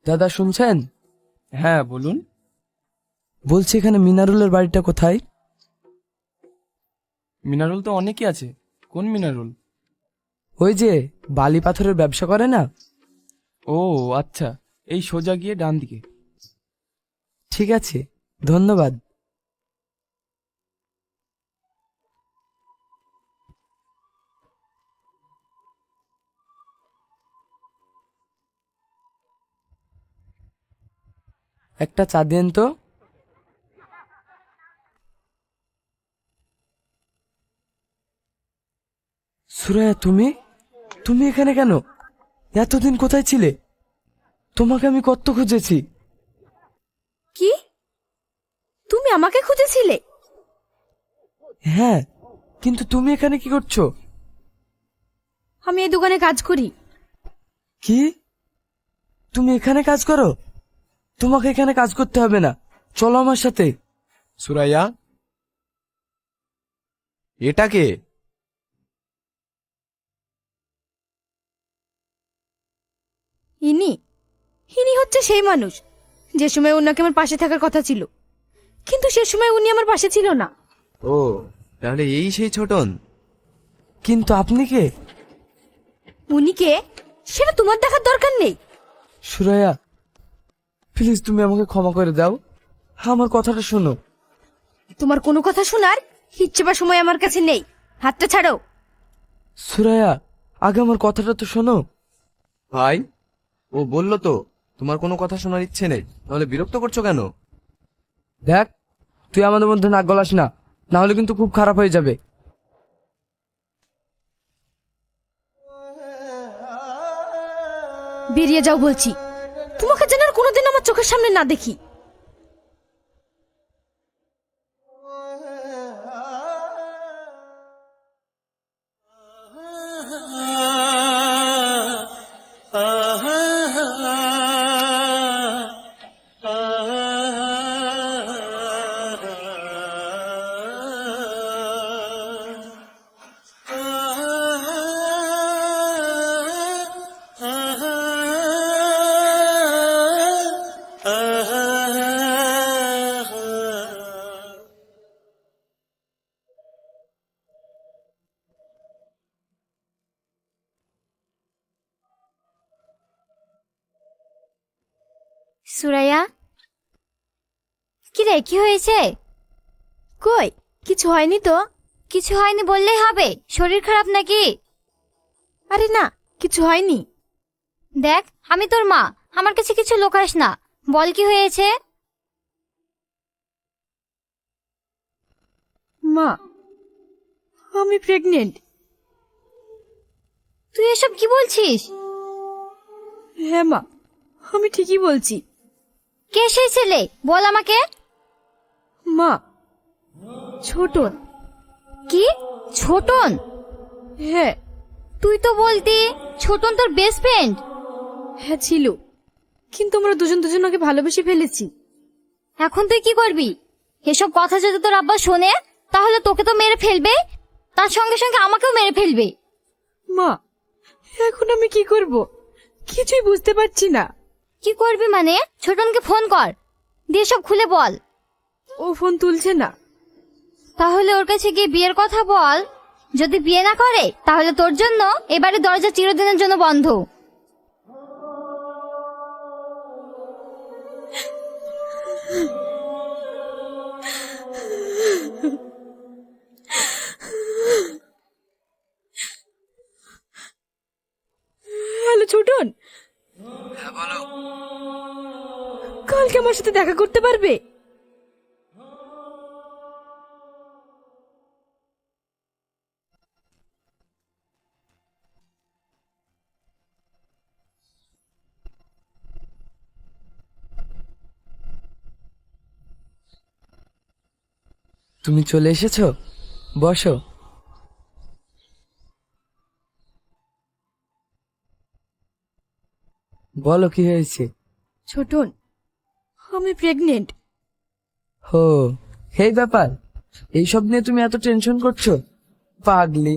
দাদা শুনছেন? হ্যাঁ বলুন। বলছি এখানে মিনারুলের বাড়িটা কোথায়? মিনারুল তো অনেকই আছে, কোন মিনারুল? ওই যে বালি পাথরের ব্যবসা করে না? ও আচ্ছা, এই সোজা গিয়ে ডান দিকে। ঠিক আছে, ধন্যবাদ। একটা চা দেন তো। সুরায়া, তুমি তুমি এখানে কেন? এতদিন কোথায় ছিলে? তোমাকে আমি কত খুঁজেছি। কি? তুমি আমাকে খুঁজেছিলে? হ্যাঁ, কিন্তু তুমি এখানে কি করছো? আমি এই দোকানে কাজ করি। কি? তুমি এখানে কাজ করো? তোমাকে এখানে কাজ করতে হবে না, চলো আমার সাথে। সুরাইয়া, এটা কে? ইনি ইনি হচ্ছে সেই মানুষ যে সময় ওনাকে আমার পাশে থাকার কথা ছিল, কিন্তু সে সময় উনি আমার পাশে ছিল না। ও, তাহলে এই সেই ছোটন। কিন্তু আপনি কে? উনি কে সেটা তোমার দেখার দরকার নেই। সুরাইয়া, প্লিজ তুমি আমাকে ক্ষমা করে দাও, আমার কথাটা শোনো। তোমার কোনো কথা শোনার ইচ্ছে বা সময় আমার কাছে নেই। হাতটা ছাড়ো। সুরাইয়া, আগে আমার কথাটা তো শোনো। ভাই, ও বললো তো তোমার কোনো কথা শোনার ইচ্ছে নেই, তাহলে বিরক্ত করছো কেন? দেখ, তুই আমাদের মধ্যে নাক গলাস না, না হলে কিন্তু খুব খারাপ হয়ে যাবে। বেরিয়ে যাও বলছি, তোমাকে যেন আর কোনোদিন আমার চোখের সামনে না দেখি। সুরাইয়া, কি রে, কি হয়েছে? কই, কিছু হয়নি তো। কিছু হয়নি বললেই হবে? শরীর খারাপ নাকি? আরে না, কিছু হয়নি। দেখ, আমি তোর মা, আমার কাছে কিছু লুকাস না। বল কি হয়েছে? মা, আমি প্রেগনেন্ট। তুই এসব কি বলছিস? হ্যাঁ মা, আমি ঠিকই বলছি। কে সেই ছেলে, বল আমাকে। মা, ছোটন। কি? ছোটন? হ্যাঁ। তুই তো বলতি ছোটন তোর বেস্ট ফ্রেন্ড। হ্যাঁ ছিল, কিন্তু আমরা দুজন দুজনকে ভালোবেসে ফেলেছি। এখন তুই কি করবি? এসব কথা যদি তোর আব্বা শোনে, তাহলে তোকে তো মেরে ফেলবে, তার সঙ্গে সঙ্গে আমাকেও মেরে ফেলবে। মা, এখন আমি কি করব কিছুই বুঝতে পারছি না। কি করবি মানে? ছোটনকে ফোন কর, দিয়ে সব খুলে বল। ও ফোন তুলছে না। তাহলে ওর কাছে গিয়ে বিয়ের কথা বল। যদি বিয়ে না করে, তাহলে তোর জন্য এবারে দরজা চিরদিনের জন্য বন্ধ। হ্যালো ছোটন। হ্যাঁ বলো। কালকে আমার সাথে দেখা করতে পারবে? তুমি চলে এসেছো, বসো। বলো কি হয়েছে। ছোটন, আমি প্রেগনেন্ট। হো, এই ব্যাপার, এইসব নিয়ে তুমি এত টেনশন করছো? পাগলি।